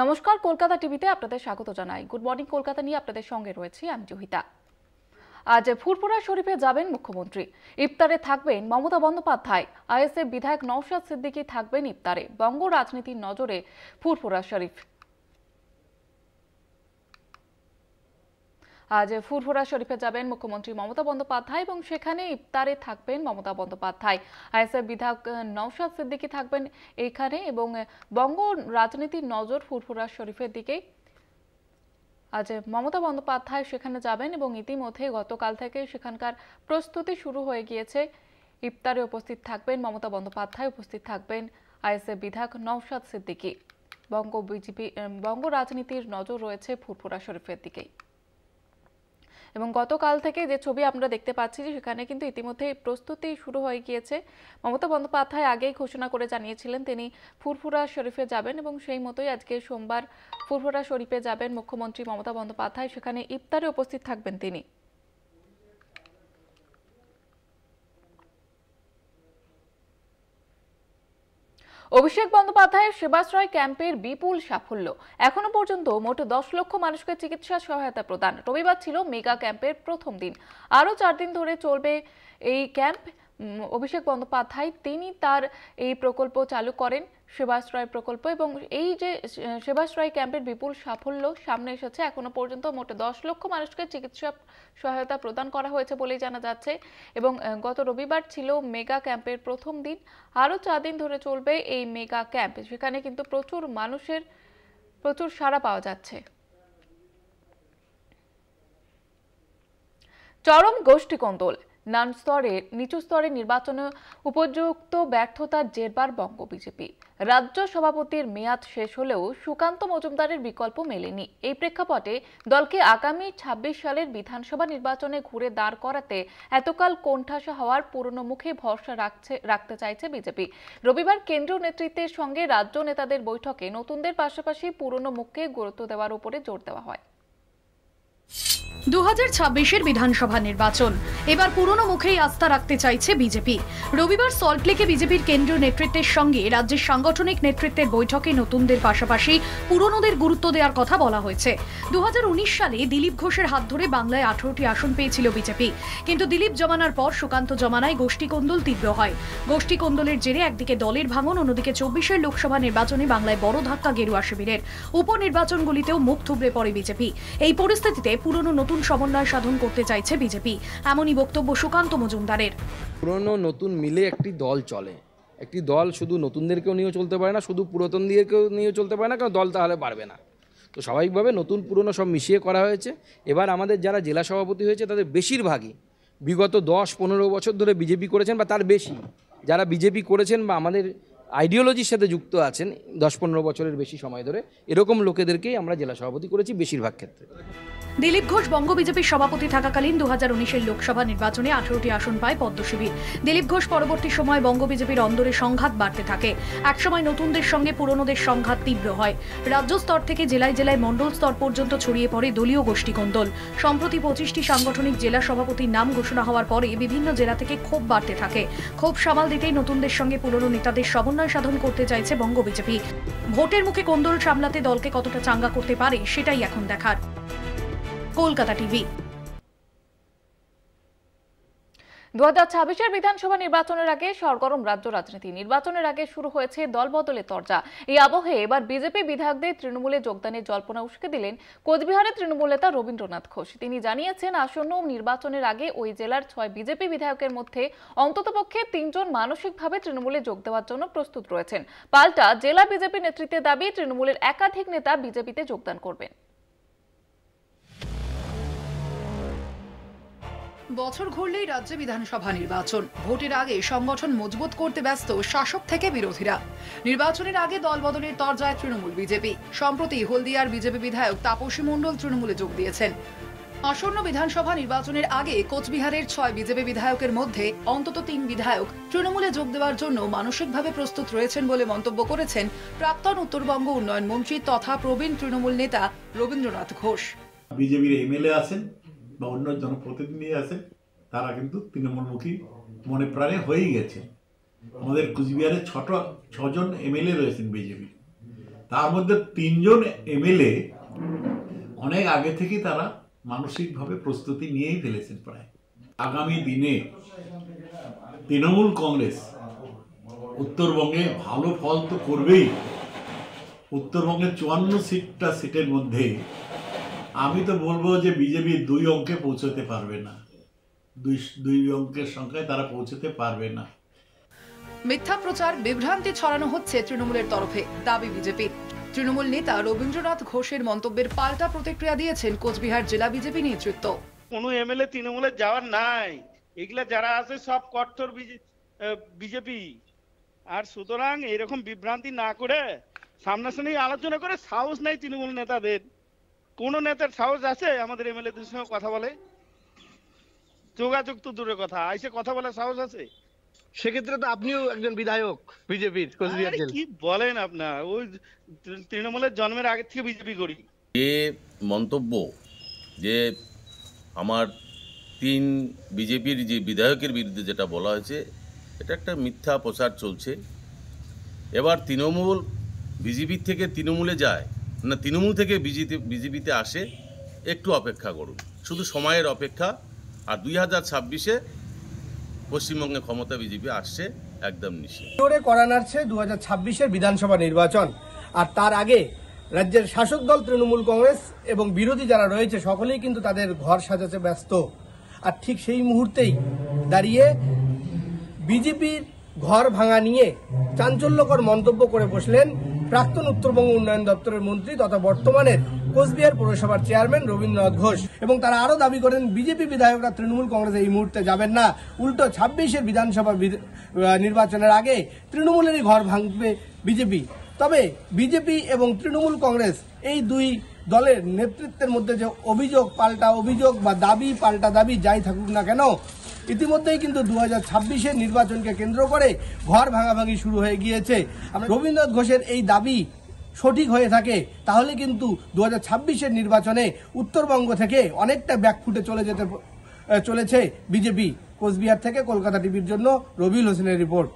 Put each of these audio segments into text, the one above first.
নমস্কার, কলকাতা টিভিতে আপনাদের স্বাগত জানাই। গুড মর্নিং কলকাতা নিয়ে আপনাদের সঙ্গে রয়েছি আমি জহিতা। আজ ফুরফুরা শরীফে যাবেন মুখ্যমন্ত্রী। ইফতারে থাকবেন মমতা বন্দ্যোপাধ্যায়। আইএসএফ বিধায়ক নওশাদ সিদ্দিকী থাকবেন ইফতারে। বঙ্গ রাজনীতির নজরে ফুরফুরা শরীফ। আজ ফুরফুরা শরীফে যাবেন মুখ্যমন্ত্রী মমতা বন্দ্যোপাধ্যায় এবং সেখানে ইফতারে থাকবেন মমতা বন্দ্যোপাধ্যায়। আইএসএফ বিধায়ক নওশাদ সিদ্দিকী থাকবেন এখানে এবং বঙ্গ রাজনীতির নজর ফুরফুরা শরীফের দিকে। আজ মমতা বন্দ্যোপাধ্যায় সেখানে যাবেন এবং ইতিমধ্যে গতকাল থেকে সেখানকার প্রস্তুতি শুরু হয়ে গিয়েছে। ইফতারে উপস্থিত থাকবেন মমতা বন্দ্যোপাধ্যায়, উপস্থিত থাকবেন আইএসএফ বিধায়ক নওশাদ সিদ্দিকী। বঙ্গ রাজনীতির নজর রয়েছে ফুরফুরা শরীফের দিকেই এবং গতকাল থেকে যে ছবি আমরা দেখতে পাচ্ছি যে সেখানে কিন্তু ইতিমধ্যে প্রস্তুতি শুরু হয়ে গিয়েছে। মমতা বন্দ্যোপাধ্যায় আগেই ঘোষণা করে জানিয়েছিলেন তিনি ফুরফুরা শরীফে যাবেন এবং সেই মতোই আজকে সোমবার ফুরফুরা শরীফে যাবেন মুখ্যমন্ত্রী মমতা বন্দ্যোপাধ্যায়। সেখানে ইফতারে উপস্থিত থাকবেন তিনি। অভিষেক বন্দ্যোপাধ্যায়ের সেবাশ্রয় ক্যাম্পের বিপুল সাফল্য। এখনো পর্যন্ত মোট 10 লক্ষ মানুষকে চিকিৎসা সহায়তা প্রদান। রবিবার ছিল মেগা ক্যাম্পের প্রথম দিন। আরও 4 দিন ধরে চলবে এই ক্যাম্প। অভিষেক বন্দ্যোপাধ্যায় তিনি তার এই প্রকল্প চালু করেন, সেবাশ্রয় প্রকল্প, এবং এই যে সেবাশ্রয় ক্যাম্পের বিপুল সাফল্য সামনে এসেছে। এখনো পর্যন্ত মোট 10 লক্ষ মানুষকে চিকিৎসা সহায়তা প্রদান করা হয়েছে বলেই জানা যাচ্ছে এবং গত রবিবার ছিল মেগা ক্যাম্পের প্রথম দিন। আরও 4 দিন ধরে চলবে এই মেগা ক্যাম্প। সেখানে কিন্তু প্রচুর সাড়া পাওয়া যাচ্ছে। চরম গোষ্ঠী কোন্দল। নিচু স্তরে নির্বাচনে উপযুক্ত ব্যর্থতার জেরবার বঙ্গ বিজেপি। রাজ্য সভাপতির মেয়াদ শেষ হলেও সুকান্ত মজুমদারের বিকল্প মেলেনি। এই প্রেক্ষাপটে দলকে আগামী 26 সালের বিধানসভা নির্বাচনে ঘুরে দাঁড় করাতে এতকাল কোণঠাসা হওয়ার পুরনো মুখে ভরসা রাখতে চাইছে বিজেপি। রবিবার কেন্দ্রীয় নেতৃত্বের সঙ্গে রাজ্য নেতাদের বৈঠকে নতুনদের পাশাপাশি পুরনো মুখকে গুরুত্ব দেওয়ার উপরে জোর দেওয়া হয়। 2026-এর বিধানসভা নির্বাচন এবার পুরনো মুখেই আস্থা রাখতে চাইছে বিজেপি। রবিবার সল্টলেকে বিজেপির কেন্দ্রীয় নেতৃত্বের সঙ্গে রাজ্যের সাংগঠনিক নেতৃত্বের বৈঠকে নতুনদের পাশাপাশি পুরনোদের গুরুত্ব দেওয়ার কথা বলা হয়েছে। 2019 সালে দিলীপ ঘোষের হাত ধরে বাংলায় 18টি আসন পেয়েছিল বিজেপি, কিন্তু দিলীপ জমানার পর সুকান্ত জমানায় গোষ্ঠী কোন্দল তীব্র হয়। গোষ্ঠী কোন্দলের জেরে একদিকে দলের ভাঙন, অন্যদিকে 24-এর লোকসভা নির্বাচনে বাংলায় বড় ধাক্কা গেরুয়া শিবিরের। উপনির্বাচনগুলিতেও মুখ থুবড়ে পড়ে বিজেপি। এই পরিস্থিতিতে পুরনো নতুন সমন্বয় সাধন করতে চাইছে বিজেপি, এমনই বক্তব্য সুকান্ত মজুমদারের। পুরনো নতুন মিলে একটি দল চলে। একটি দল শুধু নতুনদেরকেও নিয়ে চলতে পারে না, শুধু পুরাতনদেরকেও নিয়ে চলতে পারে না, কারণ দল তাহলে পারবে না। তো স্বাভাবিকভাবে নতুন পুরনো সব মিশিয়ে করা হয়েছে। এবার আমাদের যারা জেলা সভাপতি হয়েছে তাদের বেশিরভাগই বিগত 10-15 বছর ধরে বিজেপি করেছেন বা তার বেশি। যারা বিজেপি করেছেন বা আমাদের আইডিওলজির সাথে যুক্ত আছেন 10-15 বছরের বেশি সময় ধরে, এরকম লোকেদেরকেই আমরা জেলা সভাপতি করেছি বেশিরভাগ ক্ষেত্রে। দিলীপ ঘোষ বঙ্গ বিজেপির সভাপতি থাকাকালীন 2019-এর লোকসভা নির্বাচনে 18টি আসন পায় পদ্ম শিবির। দিলীপ ঘোষ পরবর্তী সময় বঙ্গ বিজেপির অন্দরে সংঘাত বাড়তে থাকে। একসময় নতুনদের সঙ্গে পুরনোদের সংঘাত তীব্র হয়। রাজ্য স্তর থেকে জেলায় জেলায় মণ্ডল স্তর পর্যন্ত ছড়িয়ে পড়ে দলীয় গোষ্ঠী কোন্দল। সম্প্রতি 25টি সাংগঠনিক জেলা সভাপতির নাম ঘোষণা হওয়ার পরে বিভিন্ন জেলা থেকে ক্ষোভ বাড়তে থাকে। ক্ষোভ সামাল দিতেই নতুনদের সঙ্গে পুরনো নেতাদের সমন্বয় সাধন করতে চাইছে বঙ্গ বিজেপি। ভোটের মুখে কোন্দল সামলাতে দলকে কতটা চাঙ্গা করতে পারে সেটাই এখন দেখার। কলকাতা টিভি। 2026-এর বিধানসভা নির্বাচনের আগে সরগরম রাজ্য রাজনীতি। নির্বাচনের আগে শুরু হয়েছে দল বদলের তরজা। এই আবহে এবার বিজেপি বিধায়কদের তৃণমূলে যোগদানের জল্পনা উস্কে দিলেন কোচবিহারের তৃণমূল নেতা রবীন্দ্রনাথ ঘোষ। তিনি জানিয়েছেন, আসন্ন নির্বাচনের আগে ওই জেলার 6 বিজেপি বিধায়কের মধ্যে অন্ততপক্ষে 3 জন মানসিকভাবে তৃণমূলে যোগ দেওয়ার জন্য প্রস্তুত রয়েছেন। পাল্টা জেলা বিজেপি নেতৃত্বের দাবি, তৃণমূলের একাধিক নেতা বিজেপিতে যোগদান করবেন। বছর ঘুরলেই রাজ্যে বিধানসভা নির্বাচন। ভোটের আগে সংগঠন মজবুত করতে ব্যস্ত শাসক থেকে বিরোধীরা। নির্বাচনের আগে দল বদলের তরজায় তৃণমূল বিজেপি। সম্প্রতি হলদিয়ার বিজেপি বিধায়ক তাপসী মণ্ডল তৃণমূলে যোগ দিয়েছেন। আসন্ন বিধানসভা নির্বাচনের আগে কোচবিহারের 6 বিজেপি বিধায়কের মধ্যে অন্তত 3 বিধায়ক তৃণমূলে যোগ দেওয়ার জন্য মানসিকভাবে প্রস্তুত রয়েছেন বলে মন্তব্য করেছেন প্রাক্তন উত্তরবঙ্গ উন্নয়ন মন্ত্রী তথা প্রবীণ তৃণমূল নেতা রবীন্দ্রনাথ ঘোষ। বিজেপির এমএলএ আছেন বা অন্য জনপ্রতিনিধি আছেন, তারা কিন্তু তৃণমূলমুখী মনে প্রাণে হয়েই গেছে। আমাদের কুচবিহারে 6 জন এমএলএ রয়েছেন বিজেপি, তার মধ্যে 3 জন এমএলএ অনেক আগে থেকেই তারা মানসিকভাবে প্রস্তুতি নিয়েই ফেলেছেন প্রায়। আগামী দিনে তৃণমূল কংগ্রেস উত্তরবঙ্গে ভালো ফল তো করবেই। উত্তরবঙ্গের 54 সিটের মধ্যে আমি তো বলবো যে বিজেপি 2 অঙ্কে পৌঁছতে পারবে না, 2 অঙ্কের সংখ্যায় তারা পৌঁছতে পারবে না। মিথ্যা প্রচার বিভ্রান্তি ছড়ানো হচ্ছে তৃণমূলের তরফে, দাবি বিজেপির। তৃণমূল নেতা রবীন্দ্রনাথ ঘোষের মন্তব্যের পাল্টা প্রতিক্রিয়া দিয়েছেন কোচবিহার জেলা বিজেপি নেতৃত্ব। কোনো এমএলএ তৃণমূলের যাওয়ার নাই, এগুলা যারা আছে সব কট্টর বিজেপি। আর সুতরাং এরকম বিভ্রান্তি না করে সামনাসামনি আলোচনা করে সাহস নাই তৃণমূল নেতাদের। কোন নেতার সাহস আছে আমাদের এমএলএদের সঙ্গে কথা বলে? যোগাযোগ তো দূরের কথা, আইসে কথা বলার সাহস আছে? সেক্ষেত্রে তো আপনিও একজন বিধায়ক বিজেপির কোচবিহার জেলা। কি বলেন আপনার? ওই তৃণমূলের জন্মের আগে থেকে বিজেপি করি। এ মন্তব্য যে আমার 3 বিজেপির যে বিধায়কের বিরুদ্ধে যেটা বলা হয়েছে, এটা একটা মিথ্যা প্রচার চলছে। এবার তৃণমূল বিজেপি থেকে তৃণমূলে যায় না, তৃণমূল থেকে বিজেপিতে আসে, একটু অপেক্ষা করুন, শুধু সময়ের অপেক্ষা। আর 2026-এ পশ্চিমবঙ্গে ক্ষমতা বিজেপি আসছে একদম নিশ্চিত। করা নাড়ছে 2026-এর বিধানসভা নির্বাচন, আর তার আগে রাজ্যের শাসক দল তৃণমূল কংগ্রেস এবং বিরোধী যারা রয়েছে সকলেই কিন্তু তাদের ঘর সাজাতে ব্যস্ত। আর ঠিক সেই মুহূর্তেই দাঁড়িয়ে বিজেপির ঘর ভাঙা নিয়ে চাঞ্চল্যকর মন্তব্য করে বসলেন প্রাক্তন উত্তরবঙ্গ উন্নয়ন দপ্তরের মন্ত্রী তথা বর্তমানের কোচবিহার পৌরসভার চেয়ারম্যান রবীন্দ্রনাথ ঘোষ। এবং তারা আরও দাবি করেন বিজেপি বিধায়করা তৃণমূল কংগ্রেসে এই মুহূর্তে যাবেন না, উল্টো 26-এর বিধানসভা নির্বাচনের আগে তৃণমূলেরই ঘর ভাঙবে বিজেপি। তবে বিজেপি এবং তৃণমূল কংগ্রেস এই 2 দলের নেতৃত্বের মধ্যে যে অভিযোগ পাল্টা অভিযোগ বা দাবি পাল্টা দাবি যাই থাকুক না কেন, ইতিমধ্যেই কিন্তু 2026-এর নির্বাচনকে কেন্দ্র করে ঘর ভাঙাভাঙি শুরু হয়ে গিয়েছে। রবীন্দ্রনাথ ঘোষের এই দাবি সঠিক হয়ে থাকে তাহলে কিন্তু 2026-এর নির্বাচনে উত্তরবঙ্গ থেকে অনেকটা ব্যাকফুটে চলেছে বিজেপি। কোচবিহার থেকে কলকাতা টিভির জন্য রবিউল হোসেনের রিপোর্ট।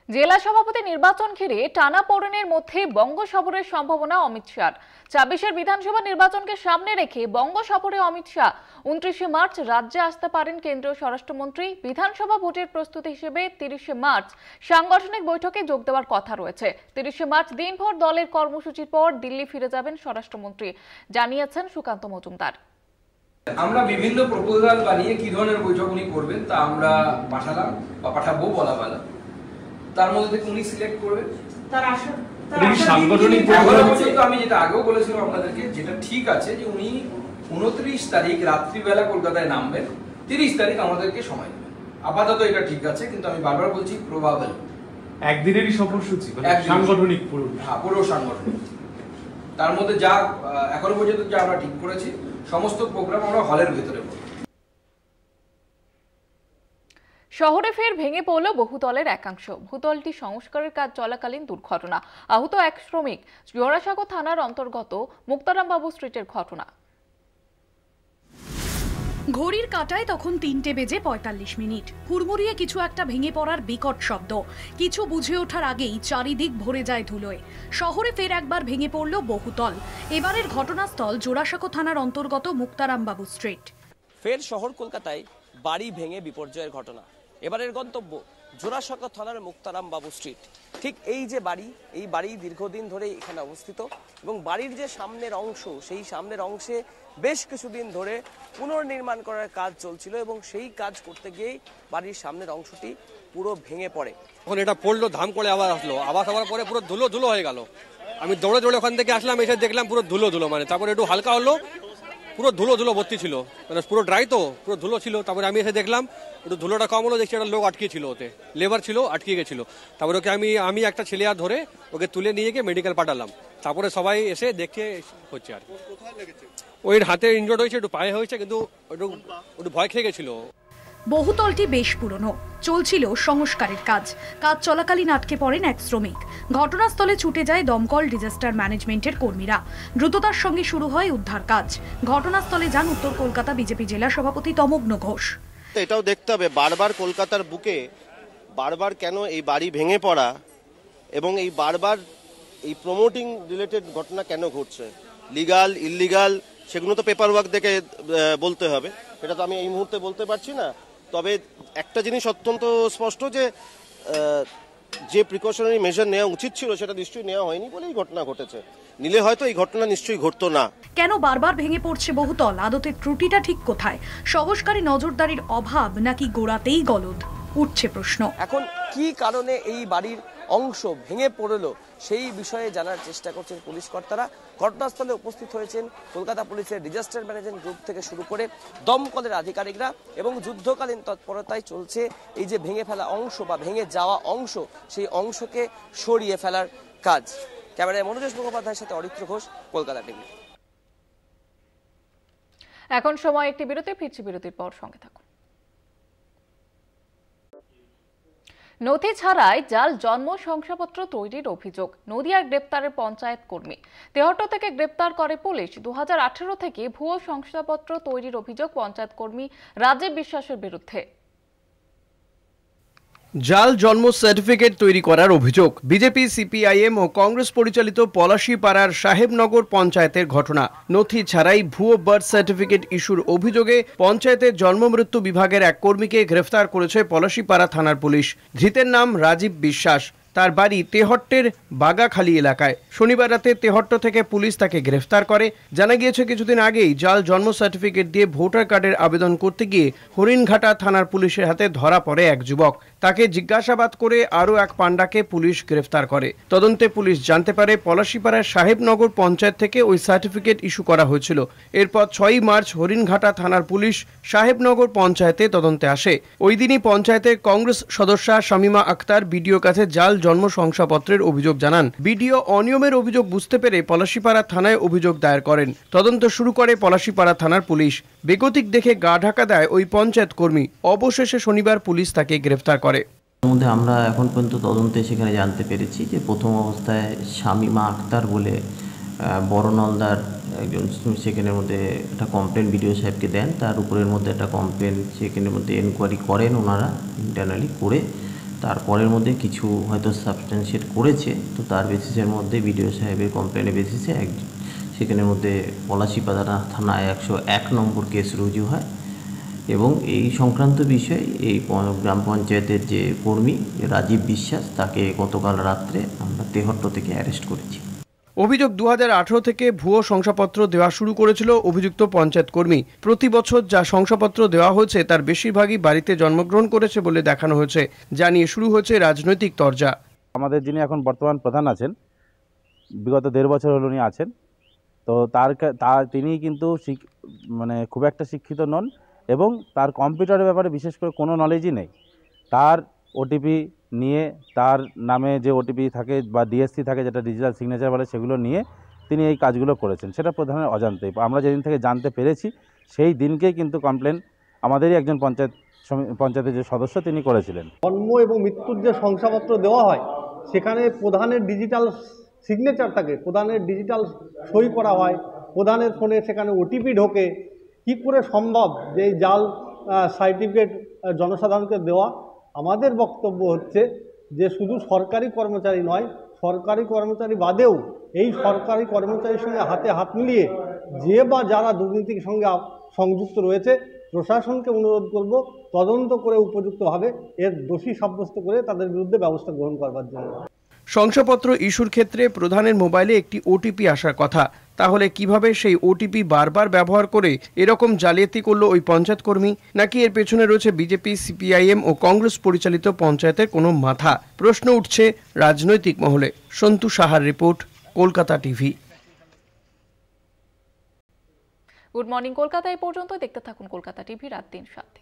জেলা সভাপতি নির্বাচন ঘিরে টানাপোড়েনের মধ্যে বঙ্গ সফরের সম্ভাবনা অমিত শাহর। 26-এর বিধানসভা নির্বাচনকে সামনে রেখে বঙ্গ সফরে অমিত শাহ 29শে মার্চ রাজ্যে আসতে পারেন কেন্দ্রীয় স্বরাষ্ট্রমন্ত্রী। বিধানসভা ভোটের প্রস্তুতি হিসেবে 30শে মার্চ সাংগঠনিক বৈঠকে যোগ দেওয়ার কথা রয়েছে। 30শে মার্চ দিনভর দলের কর্মসূচির পর দিল্লি ফিরে যাবেন স্বরাষ্ট্রমন্ত্রী, জানিয়েছেন সুকান্ত মজুমদার। আমরা বিভিন্ন প্রপোজাল বানিয়ে কি ধরনের বৈঠক উনি করবেন তা আমরা পাঠালাম বা পাঠাবো বলা বলা, তার মধ্যে থেকে উনি সিলেক্ট করবেন। সাংগঠনিক আমি যেটা আগেও বলেছিলাম আপনাদেরকে, যেটা ঠিক আছে যে উনি 29 তারিখ রাত্রিবেলা কলকাতায় নামবেন, 30 তারিখ আমাদেরকে সময় দেবেন। আপাতত এটা ঠিক আছে, কিন্তু আমি বারবার বলছি প্রবাবল একদিনেরই সফরসূচি, সাংগঠনিক পুরো সাংগঠনিক। তার মধ্যে যা এখনো পর্যন্ত যা আমরা ঠিক করেছি সমস্ত প্রোগ্রাম আমরা হলের ভেতরে করব। শহরে ফের ভেঙে পড়ল বহুতলের একাংশ। ভূতলটি সংস্কারের কাজ চলাকালীন দুর্ঘটনা, আহত 1 শ্রমিক। জোড়াসাঁকো থানার অন্তর্গত মুক্তারামবাবু স্ট্রিটের ঘটনা। ঘড়ির কাঁটায় তখন 3:45 হুড়মুড়িয়ে কিছু একটা ভেঙে পড়ার বিকট শব্দ। কিছু বুঝে ওঠার আগেই চারিদিক ভরে যায় ধুলোয়। শহরে ফের একবার ভেঙে পড়ল বহুতল। এবারের ঘটনাস্থল জোড়াসাঁকো থানার অন্তর্গত মুক্তারামবাবু স্ট্রিট। ফের শহর কলকাতায় বাড়ি ভেঙে বিপর্যয়ের ঘটনা। এবারের গন্তব্য জোড়াসাঁকো থানার মুক্তারামবাবু স্ট্রিট। ঠিক এই যে বাড়ি, এই বাড়ি দীর্ঘদিন ধরে এখানে অবস্থিত এবং বাড়ির যে সামনের অংশ, সেই সামনের অংশে বেশ কিছুদিন ধরে পুনর্নির্মাণ করার কাজ চলছিল এবং সেই কাজ করতে গিয়েই বাড়ির সামনের অংশটি পুরো ভেঙে পড়ে। এখন এটা পড়লো, ধাম করে আবার আসলো, আবার আবার পরে পুরো ধুলো ধুলো হয়ে গেল। আমি দৌড়ে দৌড়ে ওখান থেকে আসলাম, এসে দেখলাম পুরো ধুলো ধুলো, মানে তারপরে একটু হালকা হলো, পুরো ধুলো ধুলো ভর্তি ছিল, মানে পুরো ড্রাই তো পুরো ধুলো ছিল। তারপরে আমি এসে দেখলাম একটু ধুলোটা কম হলো, দেখছি একটা লোক আটকে ছিল, ওতে লেবার ছিল, আটকে গেছিল। তারপরে ওকে আমি একটা ছেলে আর ধরে ওকে তুলে নিয়ে গিয়ে মেডিকেল পাঠালাম। তারপরে সবাই এসে দেখে হচ্ছে আর ওই হাতে ইনজোর্ড হয়েছে, একটু পায়ে হয়েছে, কিন্তু একটু ভয় খেয়ে গেছিল। বহুতলটি বেশ পুরনো, চলছিল সংস্কারের কাজ। কাজ চলাকালীন আটকে পড়েন 1 শ্রমিক। ঘটনাস্থলে ছুটে যায় দমকল ডিজাস্টার ম্যানেজমেন্টের কর্মীরা। দ্রুততার সঙ্গে শুরু হয় উদ্ধার কাজ। ঘটনাস্থলে যান উত্তর কলকাতা বিজেপি জেলা সভাপতি তমগ্ন ঘোষ। এটাও দেখতে হবে বারবার কলকাতার বুকে বারবার কেন এই বাড়ি ভেঙে পড়া এবং এই বারবার এই প্রমোটিং রিলেটেড ঘটনা কেন ঘটছে, লিগাল ইললিগাল সেগুলো তো পেপার ওয়ার্ক দেখে বলতে হবে, সেটা তো আমি এই মুহূর্তে বলতে পারছি না। তবে একটা জিনিস অত্যন্ত স্পষ্ট যে প্রিকশনারি মেজার নেওয়া উচিত ছিল সেটা নিশ্চয়ই নেওয়া হয়নি বলেই ঘটনা ঘটেছে, নিলে হয়তো এই ঘটনা নিশ্চয়ই ঘটতো না। কেন বারবার ভেঙে পড়ছে বহুতল? আদতে ত্রুটিটা ঠিক কোথায়? সংস্কারী নজরদারির অভাব নাকি গোড়াতেই গলদ? উঠছে প্রশ্ন। এখন কি কারণে এই বাড়ির অংশ ভেঙে পড়লো সেই বিষয়ে জানার চেষ্টা করছেন পুলিশ কর্তারা। ঘটনাস্থলে উপস্থিত হয়েছেন কলকাতা পুলিশের ডিজাস্টার ম্যানেজমেন্ট গ্রুপ থেকে শুরু করে দমকলের আধিকারিকরা, এবং যুদ্ধকালীন তৎপরতায় চলছে এই যে ভেঙে ফেলা অংশ বা ভেঙে যাওয়া অংশ, সেই অংশকে সরিয়ে ফেলার কাজ। ক্যামেরায় মনোজ মুখোপাধ্যায়ের সাথে অরিত্র ঘোষ, কলকাতা টিভি। এখন সময় একটি বিরতি, ফিরছি বিরতির পর, সঙ্গে থাকুন। নথি ছাড়াই জাল জন্ম শংসাপত্র তৈরির অভিযোগ, নদিয়ার গ্রেপ্তারের পঞ্চায়েত কর্মী। তেহট্ট থেকে গ্রেপ্তার করে পুলিশ। 2018 থেকে ভুয়ো শংসাপত্র তৈরির অভিযোগ পঞ্চায়েত কর্মী রাজীব বিশ্বাসের বিরুদ্ধে। জাল জন্ম সার্টিফিকেট তৈরি করার অভিযোগ। বিজেপি, সিপিআইএম ও কংগ্রেস পরিচালিত পলাশীপাড়ার সাহেবনগর পঞ্চায়েতের ঘটনা। নথি ছাড়াই ভুয়ো বার্থ সার্টিফিকেট ইস্যুর অভিযোগে পঞ্চায়েতের জন্মমৃত্যু বিভাগের এক কর্মীকে গ্রেফতার করেছে পলাশীপাড়া থানার পুলিশ। ধৃতের নাম রাজীব বিশ্বাস। তার বাড়ি তেহট্টের বাগাখালী এলাকায়। শনিবার রাতে তেহট্ট থেকে পুলিশ তাকে গ্রেফতার করে। জানা গিয়েছে কিছুদিন আগেই জাল জন্ম সার্টিফিকেট দিয়ে ভোটার কার্ডের আবেদন করতে গিয়ে হরিণঘাটা থানার পুলিশের হাতে ধরা পড়ে এক যুবক। তাকে জিজ্ঞাসাবাদ করে আরও এক পাণ্ডাকে পুলিশ গ্রেফতার করে। তদন্তে পুলিশ জানতে পারে পলাশীপাড়ার সাহেবনগর পঞ্চায়েত থেকে ওই সার্টিফিকেট ইস্যু করা হয়েছিল। এরপর 6 মার্চ হরিণঘাটা থানার পুলিশ সাহেবনগর পঞ্চায়েতে তদন্তে আসে। ওই দিনই পঞ্চায়েতের কংগ্রেস সদস্যা শামিমা আক্তার বিডিওর কাছে জাল জন্ম শংসাপত্রের অভিযোগ জানান। বিডিও অনিয়মের অভিযোগ বুঝতে পেরে পলাশীপাড়া থানায় অভিযোগ দায়ের করেন। তদন্ত শুরু করে পলাশীপাড়া থানার পুলিশ। বেগতিক দেখে গা ঢাকা দেয় ওই পঞ্চায়েত কর্মী। অবশেষে শনিবার পুলিশ তাকে গ্রেফতার করে। মধ্যে আমরা এখন পর্যন্ত তদন্তে সেখানে জানতে পেরেছি যে প্রথম অবস্থায় শামিমা আক্তার বলে বড়নলদার একজন সেখানের মধ্যে একটা কমপ্লেন বিডিও সাহেবকে দেন। তার উপরের মধ্যে একটা কমপ্লেন সেখানের মধ্যে এনকোয়ারি করেন ওনারা ইন্টারনালি করে। তারপরের মধ্যে কিছু হয়তো সাবস্টেন্সিয়েট করেছে, তো তার বেসিসের মধ্যে বিডিও সাহেবের কমপ্লেনের বেসিসে সেখানের মধ্যে পলাশীপাড়া থানায় 101 নম্বর কেস রুজু হয়। এবং এই সংক্রান্ত বিষয়ে এই গ্রাম পঞ্চায়েতের যে কর্মী রাজীব বিশ্বাস, তাকে গতকাল রাত্রে আমরা তেহট্ট থেকে অ্যারেস্ট করেছি। অভিযোগ 2018 থেকে ভুয়ো শংসাপত্র দেওয়া শুরু করেছিল অভিযুক্ত পঞ্চায়েত কর্মী। প্রতি বছর যা শংসাপত্র দেওয়া হয়েছে তার বেশিরভাগই বাড়িতে জন্মগ্রহণ করেছে বলে দেখানো হয়েছে। জানিয়ে শুরু হয়েছে রাজনৈতিক তরজা। আমাদের যিনি এখন বর্তমান প্রধান আছেন, বিগত 1.5 বছর হল উনি আছেন, তো তিনি কিন্তু মানে খুব একটা শিক্ষিত নন এবং তার কম্পিউটারের ব্যাপারে বিশেষ করে কোনো নলেজই নেই। তার ওটিপি নিয়ে, তার নামে যে ওটিপি থাকে বা ডিএসসি থাকে যেটা ডিজিটাল সিগনেচার বলে, সেগুলো নিয়ে তিনি এই কাজগুলো করেছেন। সেটা প্রধানের অজান্তেই। আমরা যেদিন থেকে জানতে পেরেছি সেই দিনকেই কিন্তু কমপ্লেন আমাদেরই একজন পঞ্চায়েতের যে সদস্য তিনি করেছিলেন। জন্ম এবং মৃত্যুর যে শংসাপত্র দেওয়া হয় সেখানে প্রধানের ডিজিটাল সিগনেচার থাকে, প্রধানের ডিজিটাল সই করা হয়, প্রধানের ফোনে সেখানে ওটিপি ঢোকে। কি করে সম্ভব যে এই জাল সার্টিফিকেট জনসাধারণকে দেওয়া? আমাদের বক্তব্য হচ্ছে যে শুধু সরকারি কর্মচারী নয়, সরকারি কর্মচারী বাদেও এই সরকারি কর্মচারীর সঙ্গে হাতে হাত মিলিয়ে যে বা যারা দুর্নীতির সঙ্গে সংযুক্ত রয়েছে, প্রশাসনকে অনুরোধ করব তদন্ত করে উপযুক্তভাবে এর দোষী সাব্যস্ত করে তাদের বিরুদ্ধে ব্যবস্থা গ্রহণ করবার জন্য। শংসাপত্র ইস্যুর ক্ষেত্রে প্রধানের মোবাইলে একটি ওটিপি আসার কথা। তাহলে কিভাবে সেই ওটিপি বারবার ব্যবহার করে এরকম জালিয়াতি করলো ওই পঞ্চায়েত কর্মী? নাকি এর পেছনে রয়েছে বিজেপি, সিপিআইএম ও কংগ্রেস পরিচালিত পঞ্চায়েতের কোনো মাথা? প্রশ্ন উঠছে রাজনৈতিক মহলে। সন্তু সাহার report, Kolkata TV. Good morning Kolkata এই পর্যন্ত। দেখতে থাকুন কলকাতা টিভি রাত 3 সাথে।